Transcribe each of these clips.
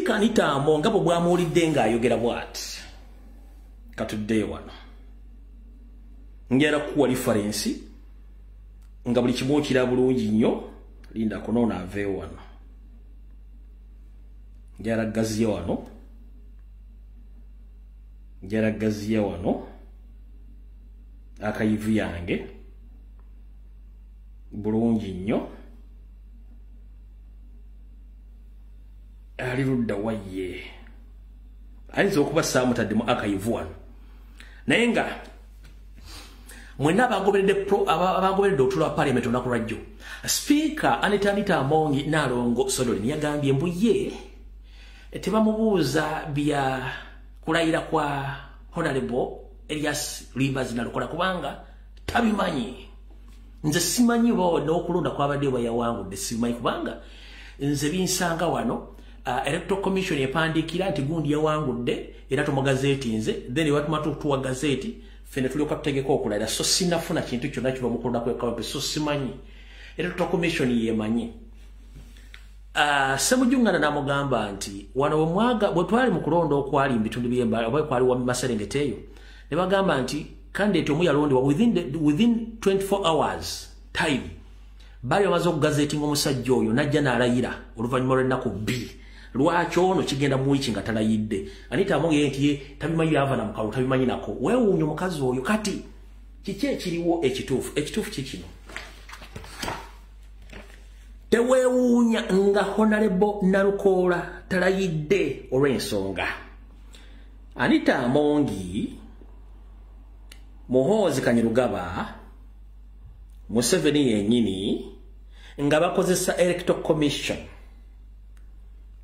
Speaker Anita Among ngabo bwamulidde nga ayogera bwati katudde wano ngera kuwa reference nga buli kimu kira bulungi nnyo linda konona ave wano ngera gaziya wano akayivu yange bulungi nnyo ali ludda waye ayinza okuba saamutaddemu akayivu wano naye nga mwena abagoberedde otulo wa parliament olunaku lwajjo Speaker Anita Among Nalongo Sodolin yagambye mbu ye tebamubuuza bya kulayira kwa Honorable Elias Rivers Nalukola kubanga tabimanyi. Nze simanyi bo n'okulonda kwabadde bayawangudde simanyi kubanga nze binsanga wano Electoral Commission epandikira nti gundi yawangudde era to magazeti nze then watuma tuwa gazeti fene tulioka tutegeka okulayira so sinafuna kintu kyonna kiba mukulonda kwekawampe so simanyi Electoral Commission yemanyi. Semujungana namugamba nti wano bwe twali mu kulonda okwali mu bitundu by'embala oba kwali wa Maserengeteyo ne bagamba nti candidate omu yalondebwa within 24 hours time bali bamaze okugazetinga omusajja oyo najja n'alayira oluvannyuma lw'ennaku bbiri lwaki ono kigenda mu wiiki nga talayidde. Anita Among nti tabimanyi yava na mukalu tabimanyi nako weewuunya omukazi oyo kati kiki ekiriwo ekituufu kikino teweewuunya nga Honorable Nalukola talayidde olw'ensonga Anita Among Muhoozi Kanyirugaba Museveni yennyini nga bakozesa Electoral Commission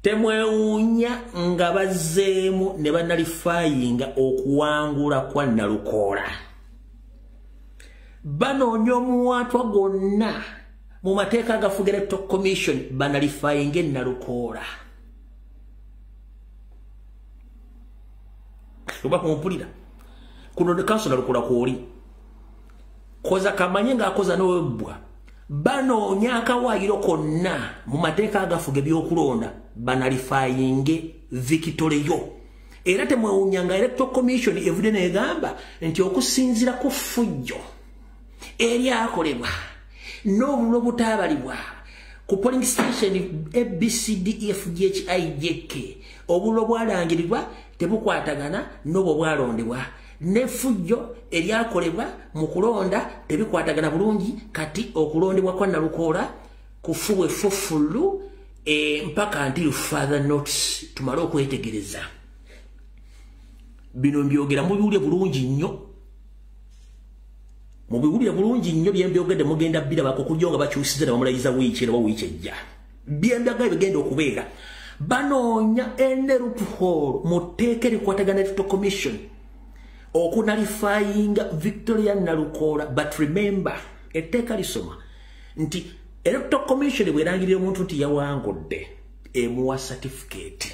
temwewuunya nga bazzeemu ne banalifayinga okuwangula kwa Nalukola banoonya omuwaatwa gonna mu mateeka agafuga Electoral Commission banalifayinga Nalukola oba kumpulira kuno ne kansula Nalukola kwoli koza kamanye ng'akoza n'owebbwa banoonya akawaayiro konna mu mateeka agafuga ebyokulonda banalifayinge Victoria era temwewuunya nga Electoral Commission evudde n'egamba nti okusinziira ku ffujjo eryakolebwa n'obulo butaabalibwa ku polling station ABCDEFGHIJK obulo bwalangirirwa tebukwatagana n'obwo bwalondebwa n'effujjo eryakolebwa mu kulonda tebikwatagana bulungi kati okulondebwa kwa Nalukola kufubwe effufullu mpaka until further notice tumale okwetegereza. Bino mbyogera mubiwulire bulungi nnyo mubiwulire bulungi nnyo byembyogedde mugenda birabako kujjo nga bakyusiza ne bamulayiza wiiki era wiiki ejja byembyagaye bigenda okubeera banoonya loophole mu tteeka erikwatagana Electoral Commission okunalifayinga Victoria Nalukola but remember etteeka lisoma nti Electoral Commission bwerangirira omuntu nti yawangudde emuwa certificate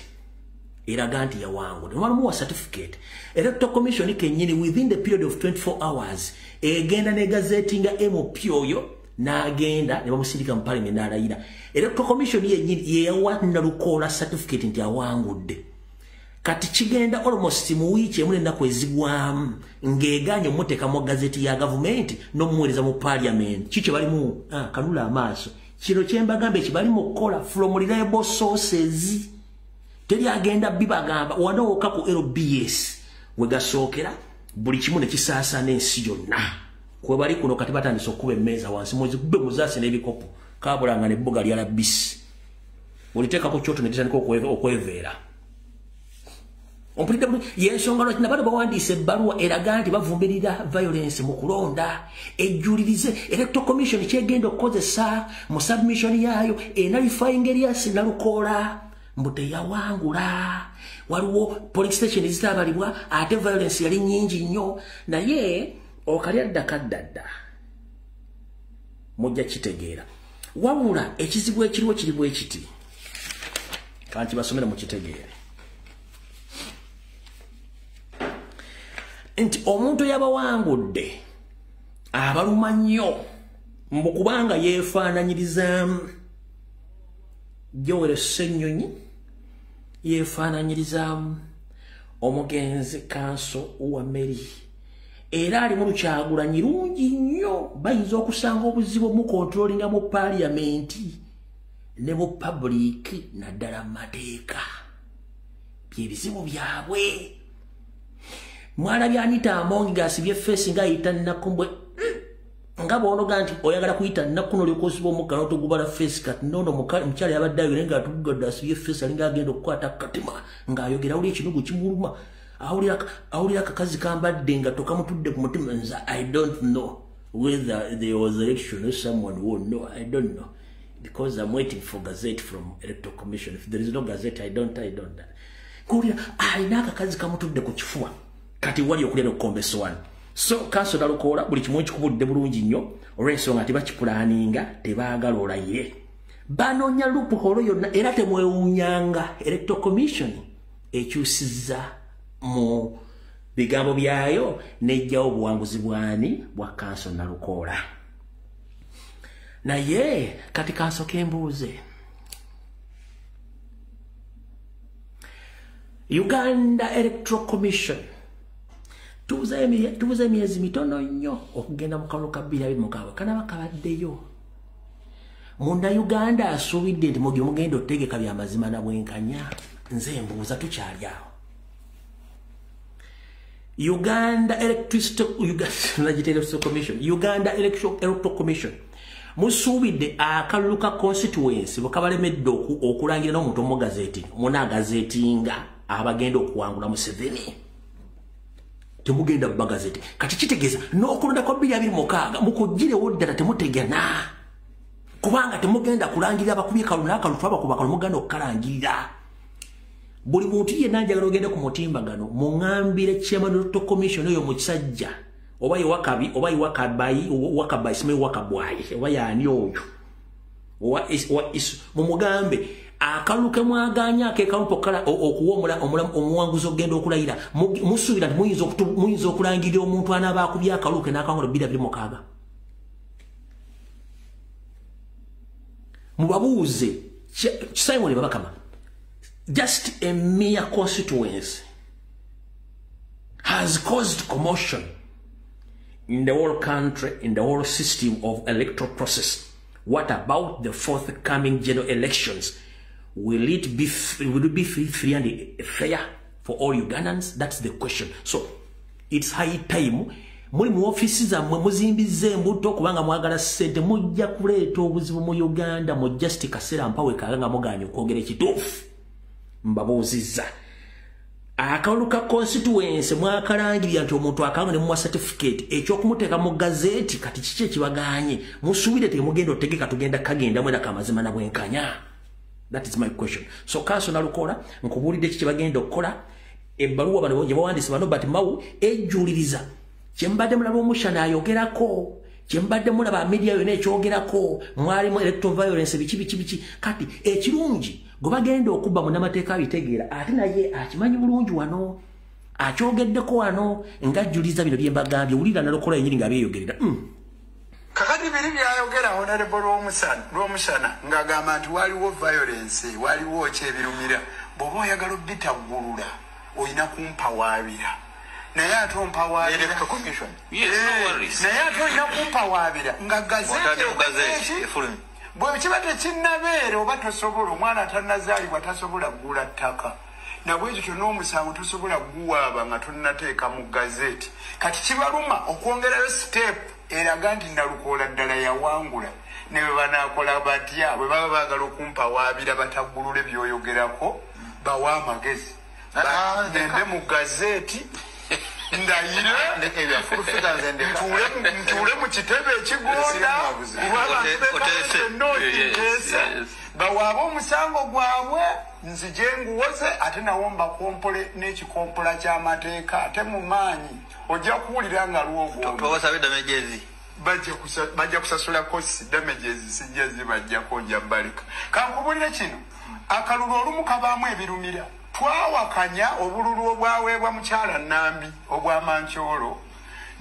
eraga nti yawangudde nomalamuwa certificate Electoral Commission kennyini within the period of 24 hours egenda negazetinga MP oyo n'agenda ne bamusindika mu parliament n'alayira Electoral Commission yennyini yeyawa Nalukola certificate nti awangudde kati kigenda almost mu wiiki emu n'ennaku ezigwamu ng'eganye omuteeka mu gazeti ya gavumenti n'omuweereza mu parliament kiki balimu kanula amaaso kino kyembagamba ekibalimu okukola from reliable sources teri agenda bibagamba wanooka ku LBS wegasookera buli kimu ne kisaasana ensi yonna kwe bali kuno kati batandise okuba emmeeza wansi muzikube muzaasi n'ebikopo kaabulanga n'ebbuga lya labisi oliteekako kyoto ne litandika okweveera ompulidde yensonga lwaki nabano bawandiisa ebbaluwa eraga nti bavumirira violence mu kulonda ejjulirize Electoral Commission kyegenda okukozesa mu submission yaayo enalifayinga Elias Nalukola mbu teyawangula waliwo polling station ezitaabalibwa ate violence yali nnyingi nnyo naye okalya ddakaddadda mujja kitegeera wabula ekizibu ekiriwo kiri bwe kiti kanti basomera mu kitegeere nti omuntu yabawangudde abaluma nnyo mbu kubanga yeefaananyirizaamu Joel Ssenyonyi yefaananyirizamu omugenzi kanso wa Mary era ali mu Kyagulanyi rungi nnyo bayinza okusanga obuzibu mu controllinga mu parliament ne mu public naddala mateeka byebizibu byabwe mwana byanita Amongi gasibye face nga ayita nakumbwe nga bonoga nti oyagala kuyita nakuno lyokozibwa omukano togubala face kat nono mukyala yabaddayo nga atugadde asibye face alinga agenda okukwata katima nga ayogera uli ekinugu kimuluma awulira akakazi kambadde nga tokamutudde ku mutima nza I don't know whether there was election or someone will know. I don't know because I'm waiting for gazette from Electoral Commission. If there is no gazette I don't kuulira alina akakazi kamutudde ku kifuba kati wali okulya n'okukombesowano. So kanso Nalukoola buli kimu ekikubudde bulungi nnyo olw'ensonga nti bakipulaninga tebaagala olayire banoonya loophole yonna era temwewuunyanga Electoral Commission ekyusizza mu bigambo byayo nejjawo obuwanguzi bwani bwa kanso Nalukoola. Naye kati kanso kembuuze Uganda Electoral Commission tubuze emyezi mitono nnyo okugenda mu kalulu ka 2026 kanaba kabaddeyo munda Uganda asuubidde nti mugi mugenda otegeka byamazima na bwenkanya nze mbuuza tukyali awo Uganda Electoral Commission musuubidde akalulu ka constituency bwekabalemedde okulangira n'omuntu omugazeti munagazetinga abagenda okuwangula Museveni temugenda bagazeti kati kitegeeza n'okulonda kwa 2026 mukugirewo ddala temutegana kubanga temugenda kulangirira abakubye kalulu n'akalulu abakuba kalulu mugenda okukalangirira buli muntu yenna njagala ogende ku mutimbagano muŋambire chairman of the commission oyo mukisajja oba ye wakabi oba ye wakabayi simanyi wakabwayi oba yaani oyo mumugambe akaluke mwaganya akekalupo kala okuwa omuwanguzi ogenda okulayira musuubira nti muyinza okulangirira omuntu anaaba akubye akaluke n'akawangula 2026 mubabuuze Simon Babakama just a mere constituency has caused commotion in the whole country, in the whole system of electoral process. What about the forthcoming general elections? Will it be free and fair for all Ugandans? That's the question. So it's high time. Muri mu offices amwe muzimbize embuto kubanga mwagala sente mujja kuleeta obuzibu mu Uganda mu just kaseera mpawe kanga muganya okwogera ekituufu mbabuuzizza akalulu ka constituency mwakalangirira nti omuntu akanga ne muwa certificate ekyokumuteeka mu gazeti kati kiki ekibaganye musuubire temugenda otegeka tugenda kagenda mwena kamazima na bwenkanya. That is my question. So kanso Nalukoola nkubuulidde kiki bagenda okukola ebbaluwa bano gye bawandiise bano bati mawu ejjuliriza kyembadde mulaba omushana ayogerako kyembadde mulaba media yonna ekyogerako mwalimu electoral violence biki kati ekirungi gwe bagenda okubba munnamateeka abitegeera ate naye akimanyi bulungi wano akyogeddeko wano ng'ajjuliza bino bye mbagambye wulira Nalukoola yennyini nga beeyogerera kakati biri byayogera honorable lw'omushana ng'agamba nti waliwo violence waliwo kyebirumira bw'oba oyagala obbitaggulula olina kumpawaabira naye ate ompawaabira naye ate olina kumpawaabira nga gazeti bwe kiba tekinnabeera oba tosobola omwana atannazaalibwa tasobola kugula ttaka nabwekityo n'omusango tosobola kuguwaaba nga tonnateeka mu gazeti kati kibaluma okwongerayo step eraga nti Nalukoola ddala yawangula ne bwe banaakola batya bwe baba baagala okumpawaabira bataggulule byoyogerako bawa amagezi nende mu gazeti ndayire ntuule mu kitebe ekigonda bawaaba omusango gwabwe nzije nguwoze ate nawo mbakompole n'ekikompola ky'amateeka ate mu maanyi ojja kuwulira nga bajja kusasulako damages sijja zibajjako nja mbalika kankubulire kino akalulu olumu kabaamu ebirumira twawakanya obululu obwaweebwa mukyala Nambi obw'Amankyolo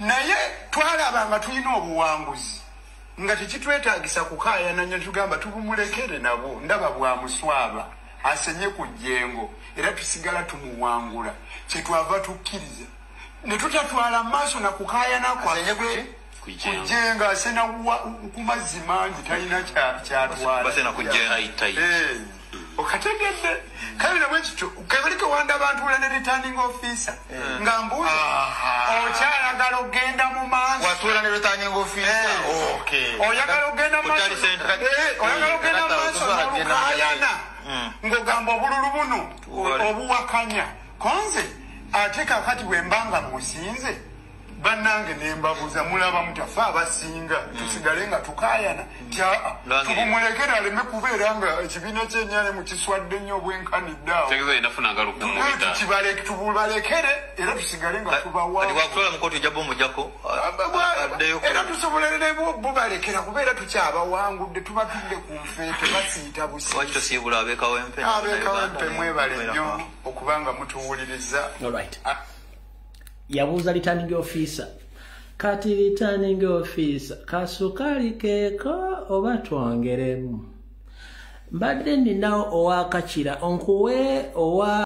naye twalaba nga tulina obuwanguzi nga tekitwetaagisa kukaayana nnyo tugamba tubumulekere nabo ndaba bwa muswaba asenye ku jjengo era tusigala tumuwangula kyetwava tukkiriza ne tutatwala maaso na kukaayana kwaffe kujenga asena ku mazzi mangi talina kyatwala okategedde kale namwe kityo kebalike wanda abantu ula ne returning officer nga mbuuza okyayagala ogenda mu maaso watula ne returning officer oyagala ogenda mu maaso n'olukaayana ng'ogamba obululu buno obuwakanya konze ate kakati bwe mbanga musinze bannange nembabuuza mulaba mutafa abasinga tusigale nga tukaayana tubumulekera aleme kubeera nga ekibiina kyenyane mukiswadde nnyo obwenkaniddeawo tubalekere era tusigale nga tubawaera tusobolere bubalekera kubeera tukyabawangudde tuba tudde ku nfeete basiita busiabekawempe mwebale nnyo okubanga mutuwuliriza. Yabuuza returning officer kati returning officer kasukali keeko oba twongeremu mbadde ninawo owakakira onkuwe owa